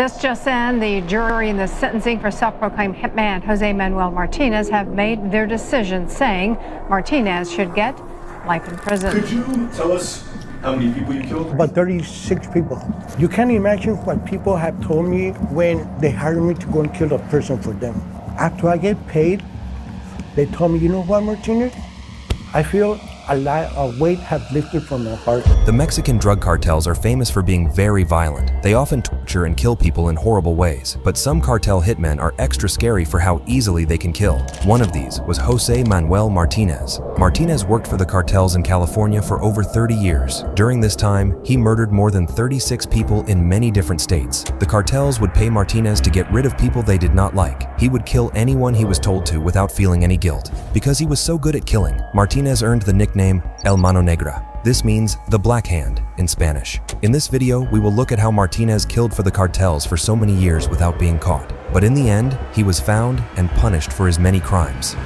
This just in, the jury in the sentencing for self-proclaimed hitman Jose Manuel Martinez have made their decision, saying Martinez should get life in prison. Could you tell us how many people you killed? About 36 people. You can't imagine what people have told me when they hired me to go and kill a person for them. After I get paid, they told me, you know what, Martinez? I feel a weight has lifted from my heart. The Mexican drug cartels are famous for being very violent. They often torture and kill people in horrible ways, but some cartel hitmen are extra scary for how easily they can kill. One of these was Jose Manuel Martinez. Martinez worked for the cartels in California for over 30 years. During this time, he murdered more than 36 people in many different states. The cartels would pay Martinez to get rid of people they did not like. He would kill anyone he was told to without feeling any guilt. Because he was so good at killing, Martinez earned the nickname El Mano Negra. This means the black hand in Spanish. In this video, we will look at how Martinez killed for the cartels for so many years without being caught. But in the end, he was found and punished for his many crimes.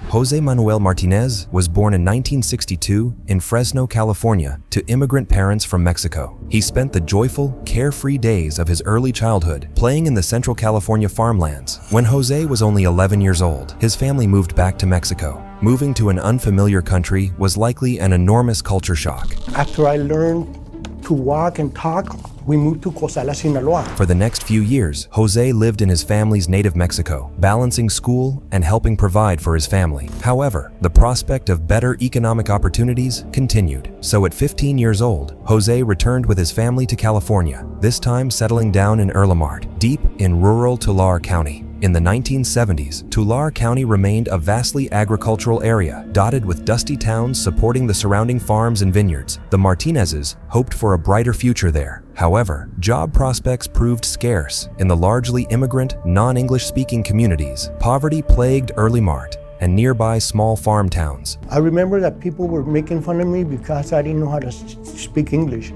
Jose Manuel Martinez was born in 1962 in Fresno, California, to immigrant parents from Mexico. He spent the joyful, carefree days of his early childhood playing in the Central California farmlands. When Jose was only 11 years old, his family moved back to Mexico. Moving to an unfamiliar country was likely an enormous culture shock. After I learned to walk and talk, we moved to Cosala, Sinaloa. For the next few years, Jose lived in his family's native Mexico, balancing school and helping provide for his family. However, the prospect of better economic opportunities continued. So at 15 years old, Jose returned with his family to California, this time settling down in Erlamart, deep in rural Tulare County. In the 1970s, Tulare County remained a vastly agricultural area, dotted with dusty towns supporting the surrounding farms and vineyards. The Martinezes hoped for a brighter future there. However, job prospects proved scarce. In the largely immigrant, non-English speaking communities, poverty plagued Erlamart and nearby small farm towns. I remember that people were making fun of me because I didn't know how to speak English.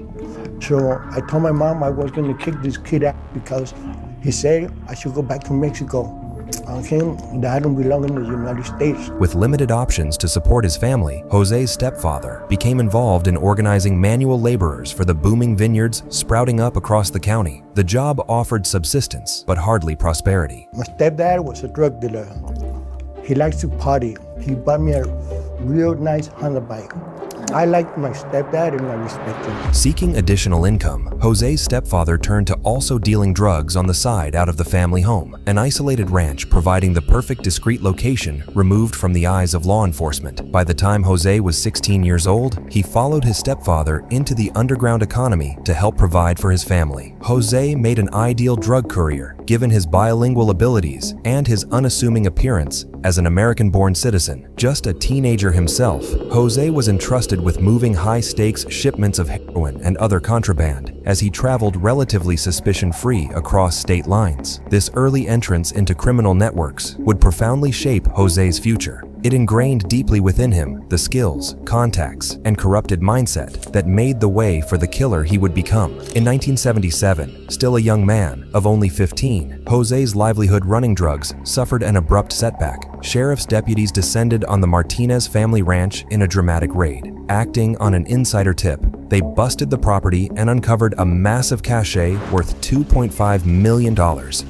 So I told my mom I was going to kick this kid out because he said I should go back to Mexico. Okay, that I don't belong in the United States. With limited options to support his family, Jose's stepfather became involved in organizing manual laborers for the booming vineyards sprouting up across the county. The job offered subsistence, but hardly prosperity. My stepdad was a drug dealer. He likes to party. He bought me a real nice Honda bike. I liked my stepdad and I respect him. Seeking additional income, Jose's stepfather turned to also dealing drugs on the side out of the family home, an isolated ranch providing the perfect discreet location removed from the eyes of law enforcement. By the time Jose was 16 years old, he followed his stepfather into the underground economy to help provide for his family. Jose made an ideal drug courier, given his bilingual abilities and his unassuming appearance as an American-born citizen. Just a teenager himself, Jose was entrusted with moving high-stakes shipments of heroin and other contraband as he traveled relatively suspicion-free across state lines. This early entrance into criminal networks would profoundly shape Jose's future. It ingrained deeply within him the skills, contacts, and corrupted mindset that made the way for the killer he would become. In 1977, still a young man of only 15, Jose's livelihood running drugs suffered an abrupt setback. Sheriff's deputies descended on the Martinez family ranch in a dramatic raid. Acting on an insider tip, they busted the property and uncovered a massive cache worth $2.5 million,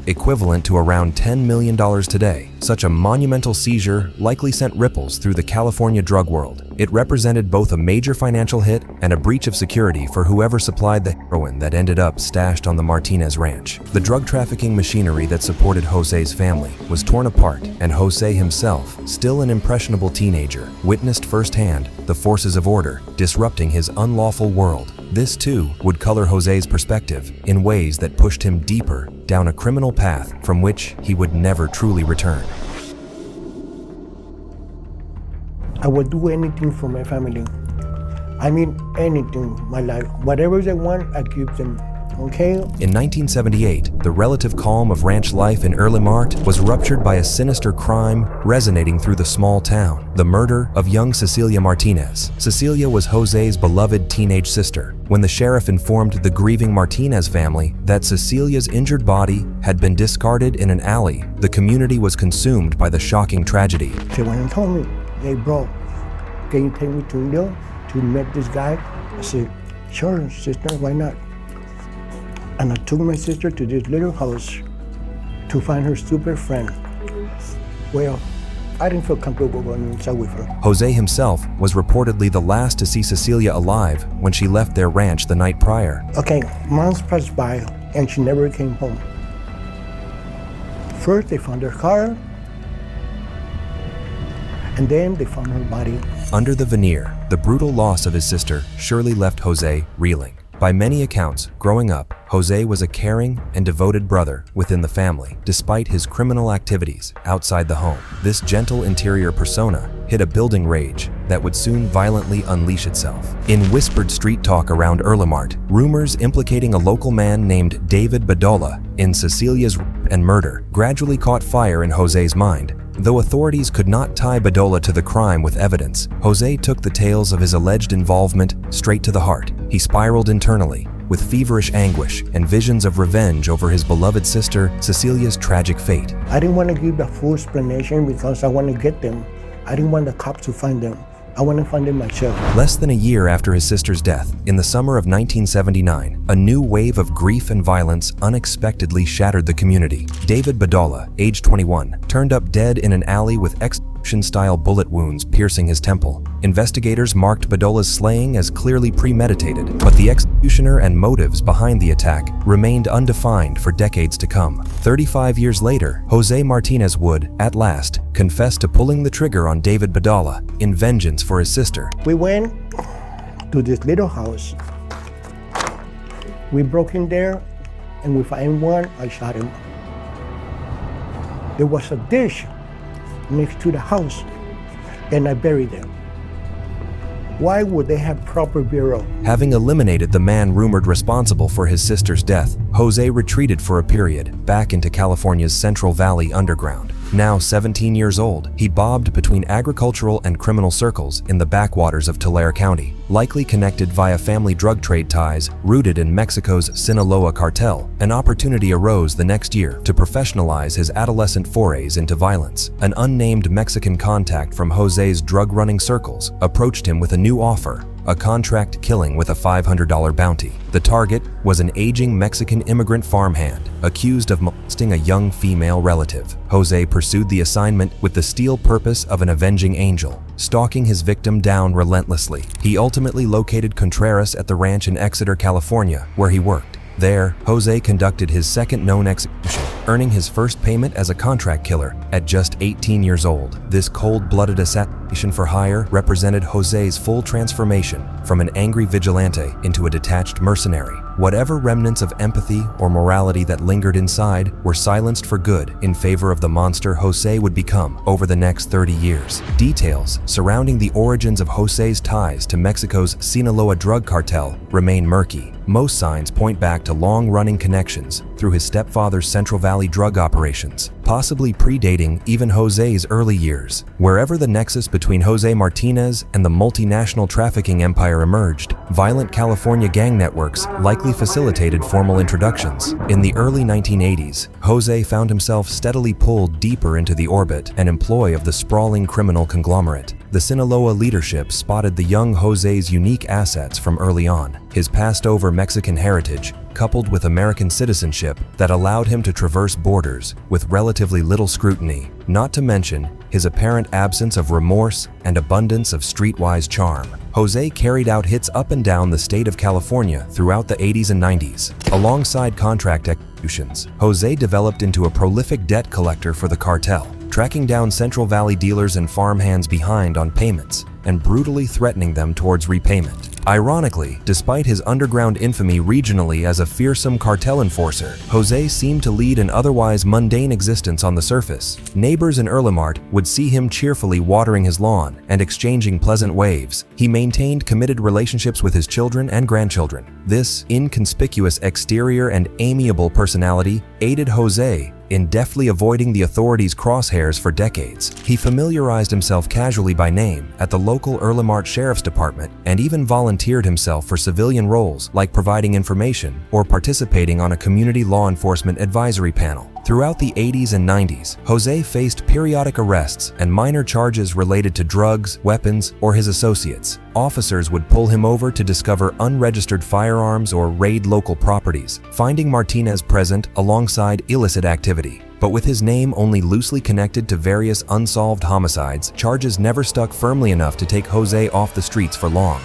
equivalent to around $10 million today. Such a monumental seizure likely sent ripples through the California drug world. It represented both a major financial hit and a breach of security for whoever supplied the heroin that ended up stashed on the Martinez ranch. The drug trafficking machinery that supported Jose's family was torn apart, and Jose himself, still an impressionable teenager, witnessed firsthand the forces of order disrupting his unlawful world. This too would color Jose's perspective in ways that pushed him deeper down a criminal path from which he would never truly return. I would do anything for my family. I mean anything, my life. Whatever they want, I give them. Okay? In 1978, the relative calm of ranch life in Erlamart was ruptured by a sinister crime resonating through the small town: the murder of young Cecilia Martinez. Cecilia was Jose's beloved teenage sister. When the sheriff informed the grieving Martinez family that Cecilia's injured body had been discarded in an alley, the community was consumed by the shocking tragedy. She went and told me, "Hey bro, can you take me to India to meet this guy?" I said, "Sure, sister, why not?" And I took my sister to this little house to find her stupid friend. Well, I didn't feel comfortable going inside with her. Jose himself was reportedly the last to see Cecilia alive when she left their ranch the night prior. Okay, months passed by and she never came home. First they found her car, and then they found her body. Under the veneer, the brutal loss of his sister surely left Jose reeling. By many accounts, growing up, Jose was a caring and devoted brother within the family, despite his criminal activities outside the home. This gentle interior persona hid a building rage that would soon violently unleash itself. In whispered street talk around Erlemart, rumors implicating a local man named David Bedolla in Cecilia's rape and murder gradually caught fire in Jose's mind. Though authorities could not tie Bedolla to the crime with evidence, Jose took the tales of his alleged involvement straight to the heart. He spiraled internally, with feverish anguish and visions of revenge over his beloved sister Cecilia's tragic fate. I didn't want to give the full explanation because I want to get them. I didn't want the cops to find them. I want to find them myself. Less than a year after his sister's death, in the summer of 1979, a new wave of grief and violence unexpectedly shattered the community. David Bedolla, age 21, turned up dead in an alley with execution-style bullet wounds piercing his temple. Investigators marked Bedolla's slaying as clearly premeditated, but the executioner and motives behind the attack remained undefined for decades to come. 35 years later, Jose Martinez would, at last, confess to pulling the trigger on David Bedolla in vengeance for his sister. We went to this little house. We broke in there, and with M1, I shot him. There was a dish next to the house, and I buried them. Why would they have proper burial? Having eliminated the man rumored responsible for his sister's death, Jose retreated for a period back into California's Central Valley underground. Now 17 years old, he bobbed between agricultural and criminal circles in the backwaters of Tulare County, likely connected via family drug trade ties rooted in Mexico's Sinaloa cartel. An opportunity arose the next year to professionalize his adolescent forays into violence. An unnamed Mexican contact from Jose's drug-running circles approached him with a new offer: a contract killing with a $500 bounty. The target was an aging Mexican immigrant farmhand accused of molesting a young female relative. Jose pursued the assignment with the steel purpose of an avenging angel, stalking his victim down relentlessly. He ultimately located Contreras at the ranch in Exeter, California, where he worked. There, Jose conducted his second known execution, earning his first payment as a contract killer at just 18 years old. This cold-blooded assassination for hire represented Jose's full transformation from an angry vigilante into a detached mercenary. Whatever remnants of empathy or morality that lingered inside were silenced for good in favor of the monster Jose would become over the next 30 years. Details surrounding the origins of Jose's ties to Mexico's Sinaloa drug cartel remain murky. Most signs point back to long-running connections through his stepfather's Central Valley drug operations, possibly predating even Jose's early years. Wherever the nexus between Jose Martinez and the multinational trafficking empire emerged, violent California gang networks likely facilitated formal introductions. In the early 1980s, Jose found himself steadily pulled deeper into the orbit and employ of the sprawling criminal conglomerate. The Sinaloa leadership spotted the young Jose's unique assets from early on: his passed-over Mexican heritage, coupled with American citizenship that allowed him to traverse borders with relatively little scrutiny, not to mention his apparent absence of remorse and abundance of streetwise charm. Jose carried out hits up and down the state of California throughout the 80s and 90s. Alongside contract executions, Jose developed into a prolific debt collector for the cartel, tracking down Central Valley dealers and farmhands behind on payments and brutally threatening them towards repayment. Ironically, despite his underground infamy regionally as a fearsome cartel enforcer, Jose seemed to lead an otherwise mundane existence on the surface. Neighbors in Erlemart would see him cheerfully watering his lawn and exchanging pleasant waves. He maintained committed relationships with his children and grandchildren. This inconspicuous exterior and amiable personality aided Jose in deftly avoiding the authorities' crosshairs for decades. He familiarized himself casually by name at the local Erlemart Sheriff's Department and even volunteered himself for civilian roles like providing information or participating on a community law enforcement advisory panel. Throughout the 80s and 90s, Jose faced periodic arrests and minor charges related to drugs, weapons, or his associates. Officers would pull him over to discover unregistered firearms or raid local properties, finding Martinez present alongside illicit activity. But with his name only loosely connected to various unsolved homicides, charges never stuck firmly enough to take Jose off the streets for long.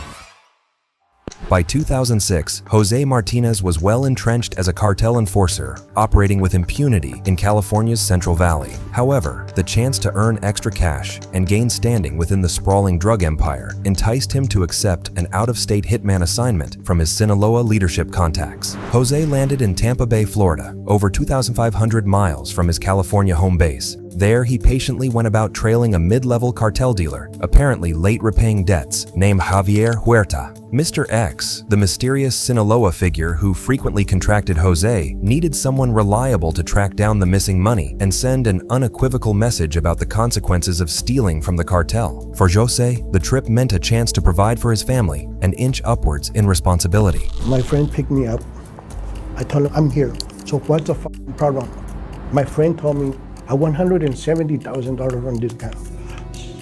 By 2006, Jose Martinez was well entrenched as a cartel enforcer, operating with impunity in California's Central Valley. However, the chance to earn extra cash and gain standing within the sprawling drug empire enticed him to accept an out-of-state hitman assignment from his Sinaloa leadership contacts. Jose landed in Tampa Bay, Florida, over 2,500 miles from his California home base. There, he patiently went about trailing a mid-level cartel dealer, apparently late repaying debts, named Javier Huerta. Mr. X, the mysterious Sinaloa figure who frequently contracted Jose, needed someone reliable to track down the missing money and send an unequivocal message about the consequences of stealing from the cartel. For Jose, the trip meant a chance to provide for his family and inch upwards in responsibility. My friend picked me up. I told him, I'm here. So what's the problem? My friend told me, I want $170,000 on this guy.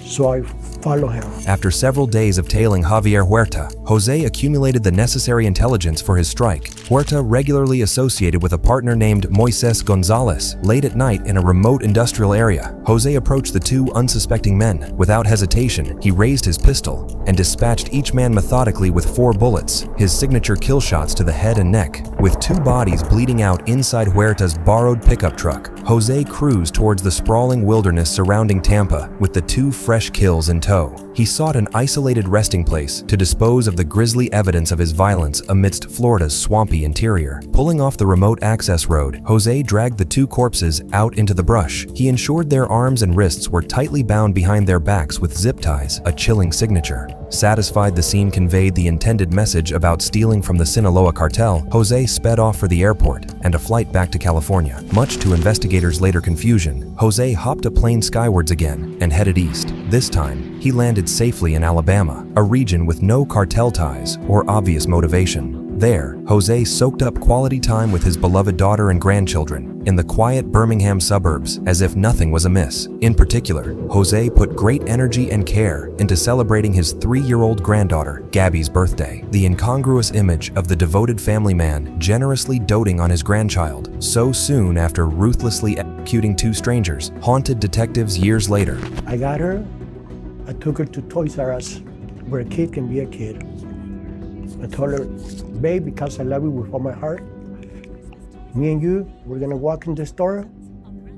So I follow him. After several days of tailing Javier Huerta, Jose accumulated the necessary intelligence for his strike. Huerta regularly associated with a partner named Moises Gonzalez late at night in a remote industrial area. Jose approached the two unsuspecting men. Without hesitation, he raised his pistol and dispatched each man methodically with 4 bullets, his signature kill shots to the head and neck. With 2 bodies bleeding out inside Huerta's borrowed pickup truck, Jose cruised towards the sprawling wilderness surrounding Tampa with the 2 fresh kills in tow. He sought an isolated resting place to dispose of the grisly evidence of his violence amidst Florida's swampy interior. Pulling off the remote access road, Jose dragged the 2 corpses out into the brush. He ensured their arms and wrists were tightly bound behind their backs with zip ties, a chilling signature. Satisfied the scene conveyed the intended message about stealing from the Sinaloa cartel, Jose sped off for the airport and a flight back to California. Much to investigators' later confusion, Jose hopped a plane skywards again and headed east. This time, he landed safely in Alabama, a region with no cartel ties or obvious motivation. There, Jose soaked up quality time with his beloved daughter and grandchildren in the quiet Birmingham suburbs as if nothing was amiss. In particular, Jose put great energy and care into celebrating his 3-year-old granddaughter, Gabby's birthday. The incongruous image of the devoted family man generously doting on his grandchild so soon after ruthlessly executing 2 strangers haunted detectives years later. I got her. I took her to Toys R Us, where a kid can be a kid. I told her, babe, because I love you with all my heart, me and you, we're gonna walk in the store,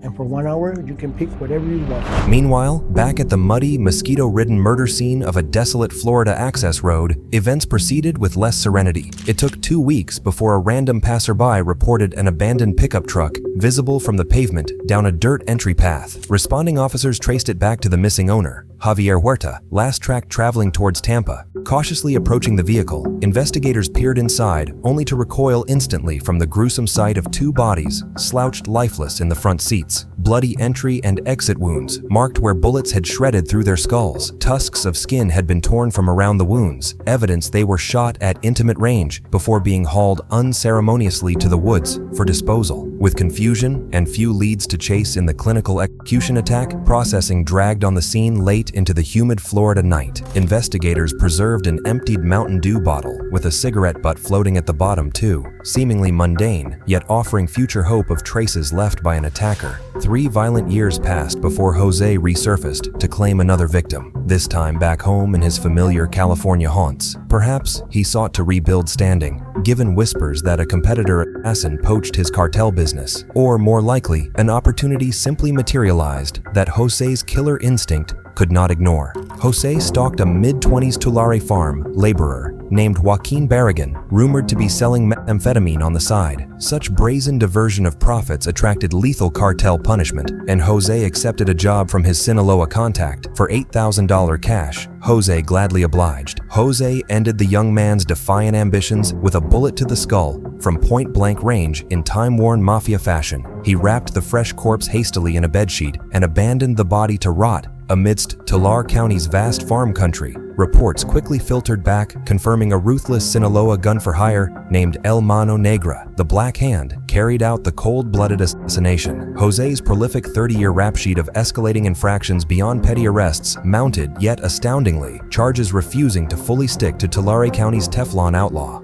and for 1 hour, you can pick whatever you want. Meanwhile, back at the muddy, mosquito-ridden murder scene of a desolate Florida access road, events proceeded with less serenity. It took 2 weeks before a random passerby reported an abandoned pickup truck visible from the pavement down a dirt entry path. Responding officers traced it back to the missing owner, Javier Huerta, last tracked traveling towards Tampa. Cautiously approaching the vehicle, investigators peered inside, only to recoil instantly from the gruesome sight of 2 bodies slouched lifeless in the front seats. Bloody entry and exit wounds marked where bullets had shredded through their skulls. Tusks of skin had been torn from around the wounds, evidence they were shot at intimate range before being hauled unceremoniously to the woods for disposal. With confusion and few leads to chase in the clinical execution attack, processing dragged on the scene late into the humid Florida night. Investigators preserved an emptied Mountain Dew bottle with a cigarette butt floating at the bottom too, seemingly mundane, yet offering future hope of traces left by an attacker. 3 violent years passed before Jose resurfaced to claim another victim, this time back home in his familiar California haunts. Perhaps he sought to rebuild standing, given whispers that a competitor assassin poached his cartel business, or more likely, an opportunity simply materialized that Jose's killer instinct could not ignore. Jose stalked a mid-20s Tulare farm laborer named Joaquin Barragan, rumored to be selling methamphetamine on the side. Such brazen diversion of profits attracted lethal cartel punishment, and Jose accepted a job from his Sinaloa contact for $8,000 cash. Jose gladly obliged. Jose ended the young man's defiant ambitions with a bullet to the skull from point-blank range in time-worn mafia fashion. He wrapped the fresh corpse hastily in a bedsheet and abandoned the body to rot amidst Tulare County's vast farm country. Reports quickly filtered back, confirming a ruthless Sinaloa gun-for-hire named El Mano Negra, the Black Hand, carried out the cold-blooded assassination. Jose's prolific 30-year rap sheet of escalating infractions beyond petty arrests mounted, yet astoundingly, charges refusing to fully stick to Tulare County's Teflon outlaw.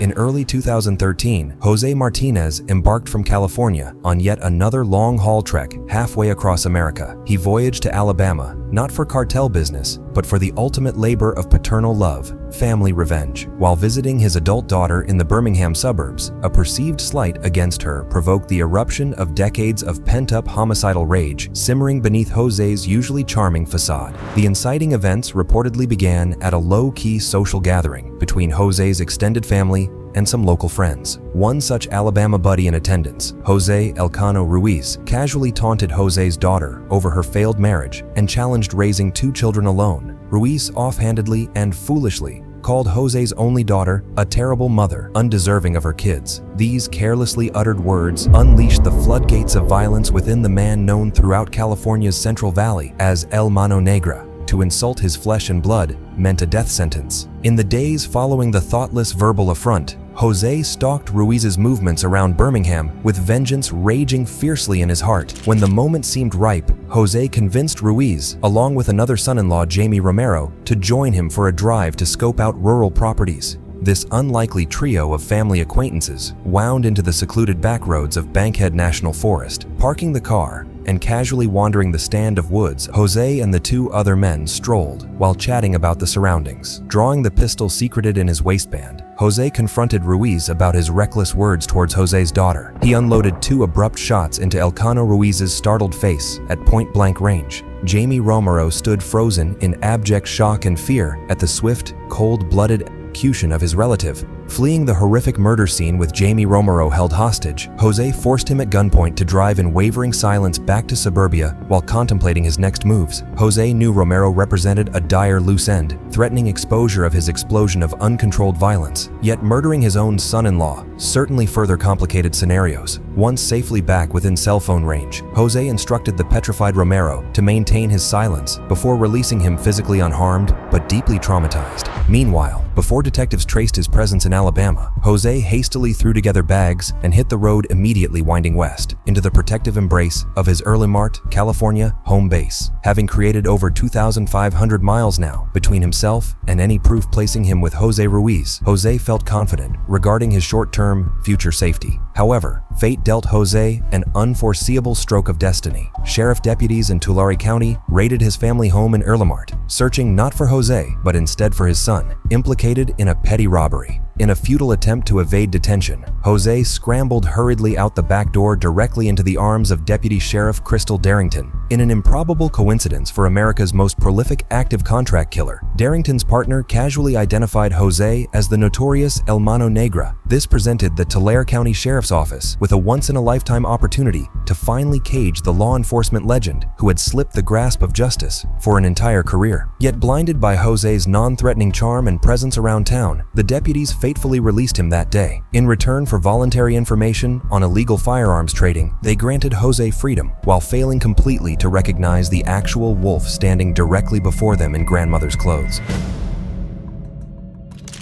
In early 2013, Jose Martinez embarked from California on yet another long-haul trek halfway across America. He voyaged to Alabama, not for cartel business, but for the ultimate labor of paternal love, family revenge. While visiting his adult daughter in the Birmingham suburbs, a perceived slight against her provoked the eruption of decades of pent-up homicidal rage simmering beneath Jose's usually charming facade. The inciting events reportedly began at a low-key social gathering between Jose's extended family and some local friends. One such Alabama buddy in attendance, Jose Elcano Ruiz, casually taunted Jose's daughter over her failed marriage and challenged raising 2 children alone. Ruiz offhandedly and foolishly called Jose's only daughter a terrible mother, undeserving of her kids. These carelessly uttered words unleashed the floodgates of violence within the man known throughout California's Central Valley as El Mano Negra. To insult his flesh and blood meant a death sentence. In the days following the thoughtless verbal affront, Jose stalked Ruiz's movements around Birmingham with vengeance raging fiercely in his heart. When the moment seemed ripe, Jose convinced Ruiz, along with another son-in-law Jamie Romero, to join him for a drive to scope out rural properties. This unlikely trio of family acquaintances wound into the secluded backroads of Bankhead National Forest. Parking the car and casually wandering the stand of woods, Jose and the 2 other men strolled while chatting about the surroundings. Drawing the pistol secreted in his waistband, Jose confronted Ruiz about his reckless words towards Jose's daughter. He unloaded 2 abrupt shots into Elcano Ruiz's startled face at point-blank range. Jamie Romero stood frozen in abject shock and fear at the swift, cold-blooded execution of his relative. Fleeing the horrific murder scene with Jamie Romero held hostage, Jose forced him at gunpoint to drive in wavering silence back to suburbia while contemplating his next moves. Jose knew Romero represented a dire loose end, threatening exposure of his explosion of uncontrolled violence. Yet murdering his own son-in-law certainly further complicated scenarios. Once safely back within cell phone range, Jose instructed the petrified Romero to maintain his silence before releasing him physically unharmed but deeply traumatized. Meanwhile, before detectives traced his presence in Alabama, Jose hastily threw together bags and hit the road immediately, winding west into the protective embrace of his Earlimart, California home base. Having created over 2,500 miles now between himself and any proof placing him with Jose Ruiz, Jose felt confident regarding his short-term future safety. However, fate dealt Jose an unforeseeable stroke of destiny. Sheriff deputies in Tulare County raided his family home in Earlimart, searching not for Jose, but instead for his son, implicated in a petty robbery. In a futile attempt to evade detention, Jose scrambled hurriedly out the back door directly into the arms of Deputy Sheriff Crystal Darrington. In an improbable coincidence for America's most prolific active contract killer, Darrington's partner casually identified Jose as the notorious El Mano Negra. This presented the Tulare County Sheriff's Office with a once-in-a-lifetime opportunity to finally cage the law enforcement legend who had slipped the grasp of justice for an entire career. Yet blinded by Jose's non-threatening charm and presence around town, the deputies fatefully released him that day. In return for voluntary information on illegal firearms trading, they granted Jose freedom while failing completely to recognize the actual wolf standing directly before them in grandmother's clothes.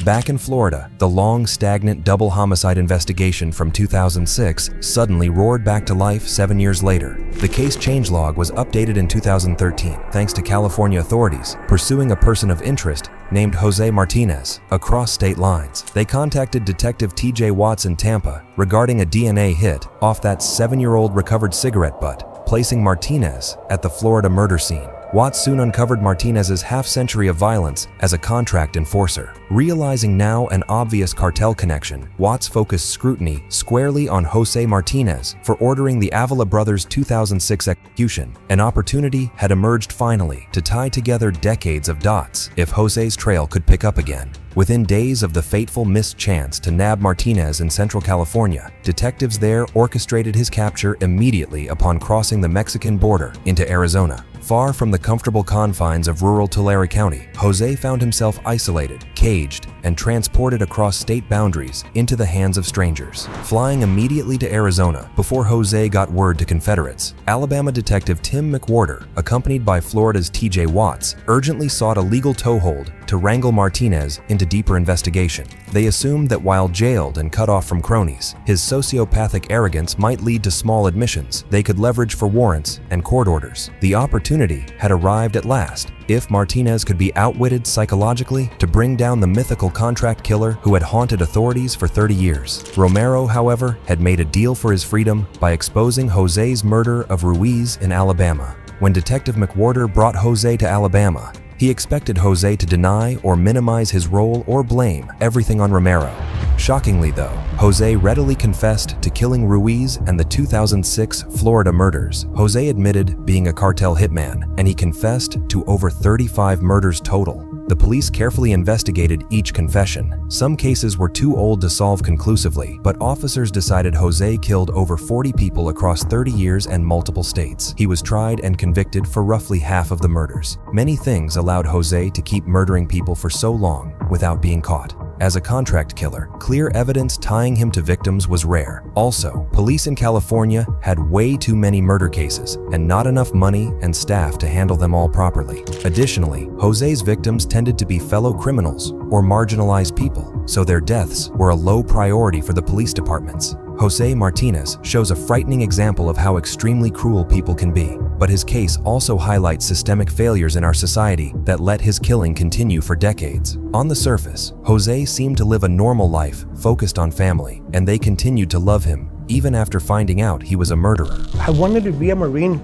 Back in Florida, the long, stagnant double homicide investigation from 2006 suddenly roared back to life 7 years later. The case changelog was updated in 2013 thanks to California authorities pursuing a person of interest named Jose Martinez across state lines. They contacted Detective TJ Watts in Tampa regarding a DNA hit off that 7-year-old recovered cigarette butt, placing Martinez at the Florida murder scene. Watts soon uncovered Martinez's half-century of violence as a contract enforcer. Realizing now an obvious cartel connection, Watts focused scrutiny squarely on Jose Martinez for ordering the Avila brothers' 2006 execution. An opportunity had emerged finally to tie together decades of dots if Jose's trail could pick up again. Within days of the fateful missed chance to nab Martinez in Central California, detectives there orchestrated his capture immediately upon crossing the Mexican border into Arizona. Far from the comfortable confines of rural Tulare County, Jose found himself isolated, caged, and transported across state boundaries into the hands of strangers. Flying immediately to Arizona before Jose got word to Confederates, Alabama detective Tim McWhorter, accompanied by Florida's TJ Watts, urgently sought a legal toehold to wrangle Martinez into deeper investigation. They assumed that while jailed and cut off from cronies, his sociopathic arrogance might lead to small admissions they could leverage for warrants and court orders. The opportunity had arrived at last. If Martinez could be outwitted psychologically to bring down the mythical contract killer who had haunted authorities for 30 years. Romero, however, had made a deal for his freedom by exposing Jose's murder of Ruiz in Alabama. When Detective McWhorter brought Jose to Alabama, he expected Jose to deny or minimize his role or blame everything on Romero. Shockingly though, Jose readily confessed to killing Ruiz and the 2006 Florida murders. Jose admitted being a cartel hitman, and he confessed to over 35 murders total. The police carefully investigated each confession. Some cases were too old to solve conclusively, but officers decided Jose killed over 40 people across 30 years and multiple states. He was tried and convicted for roughly half of the murders. Many things allowed Jose to keep murdering people for so long without being caught. As a contract killer, clear evidence tying him to victims was rare. Also, police in California had way too many murder cases and not enough money and staff to handle them all properly. Additionally, Jose's victims tended to be fellow criminals or marginalized people, so their deaths were a low priority for the police departments. Jose Martinez shows a frightening example of how extremely cruel people can be, but his case also highlights systemic failures in our society that let his killing continue for decades. On the surface, Jose seemed to live a normal life focused on family, and they continued to love him even after finding out he was a murderer. I wanted to be a Marine.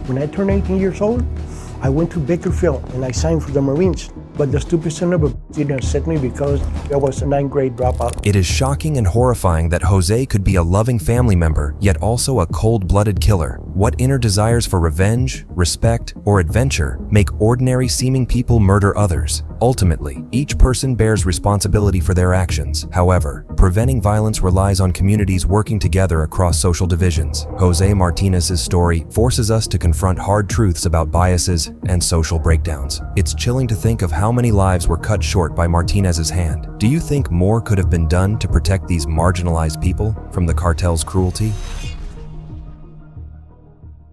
When I turned 18 years old, I went to Bakersfield and I signed for the Marines. But the stupid son of a didn't accept me because I was a 9th grade dropout. It is shocking and horrifying that Jose could be a loving family member, yet also a cold-blooded killer. What inner desires for revenge, respect, or adventure make ordinary-seeming people murder others? Ultimately, each person bears responsibility for their actions. However, preventing violence relies on communities working together across social divisions. Jose Martinez's story forces us to confront hard truths about biases and social breakdowns. It's chilling to think of how many lives were cut short by Martinez's hand. Do you think more could have been done to protect these marginalized people from the cartel's cruelty?